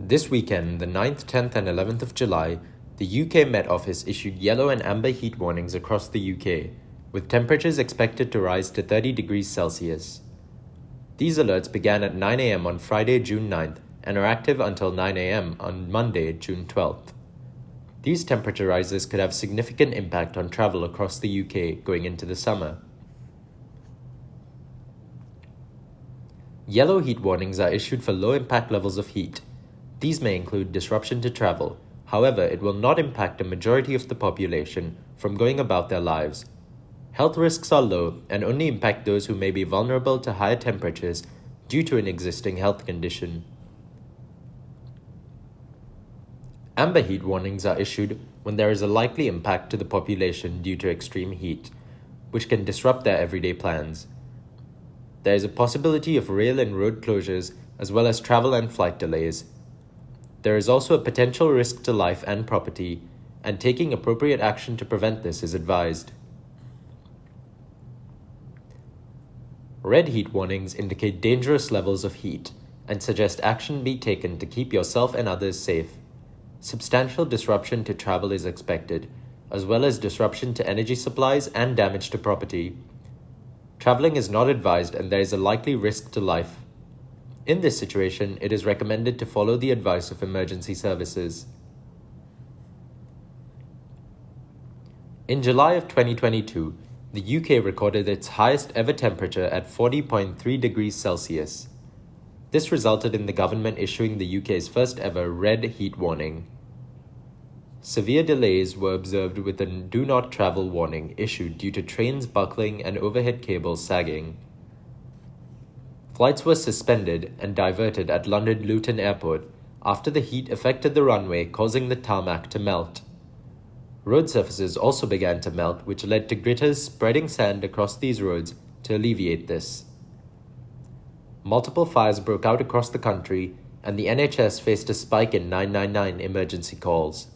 This weekend, the 9th, 10th, and 11th of July, the UK Met Office issued yellow and amber heat warnings across the UK, with temperatures expected to rise to 30 degrees Celsius. These alerts began at 9 a.m. on Friday, June 9th, and are active until 9 a.m. on Monday, June 12th. These temperature rises could have significant impact on travel across the UK going into the summer. Yellow heat warnings are issued for low impact levels of heat. These may include disruption to travel. However, it will not impact a majority of the population from going about their lives. Health risks are low and only impact those who may be vulnerable to higher temperatures due to an existing health condition. Amber heat warnings are issued when there is a likely impact to the population due to extreme heat, which can disrupt their everyday plans. There is a possibility of rail and road closures as well as travel and flight delays. There is also a potential risk to life and property, and taking appropriate action to prevent this is advised. Red heat warnings indicate dangerous levels of heat and suggest action be taken to keep yourself and others safe. Substantial disruption to travel is expected, as well as disruption to energy supplies and damage to property. Traveling is not advised and there is a likely risk to life. In this situation, it is recommended to follow the advice of emergency services. In July of 2022, the UK recorded its highest ever temperature at 40.3 degrees Celsius. This resulted in the government issuing the UK's first ever red heat warning. Severe delays were observed with a do not travel warning issued due to trains buckling and overhead cables sagging. Flights were suspended and diverted at London Luton Airport after the heat affected the runway, causing the tarmac to melt. Road surfaces also began to melt, which led to gritters spreading sand across these roads to alleviate this. Multiple fires broke out across the country, and the NHS faced a spike in 999 emergency calls.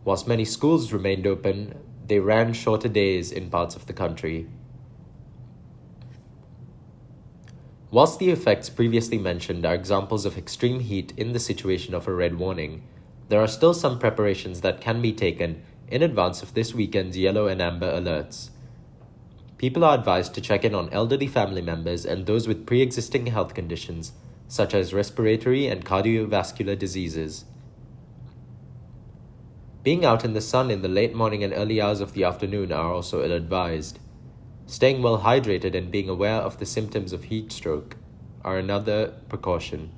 Whilst many schools remained open, they ran shorter days in parts of the country. Whilst the effects previously mentioned are examples of extreme heat in the situation of a red warning, there are still some preparations that can be taken in advance of this weekend's yellow and amber alerts. People are advised to check in on elderly family members and those with pre-existing health conditions, such as respiratory and cardiovascular diseases. Being out in the sun in the late morning and early hours of the afternoon are also ill-advised. Staying well hydrated and being aware of the symptoms of heat stroke are another precaution.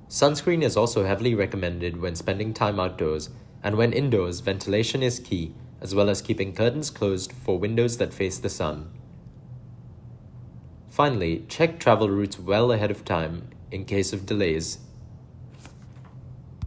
Sunscreen is also heavily recommended when spending time outdoors, and when indoors, ventilation is key, as well as keeping curtains closed for windows that face the sun. Finally, check travel routes well ahead of time in case of delays.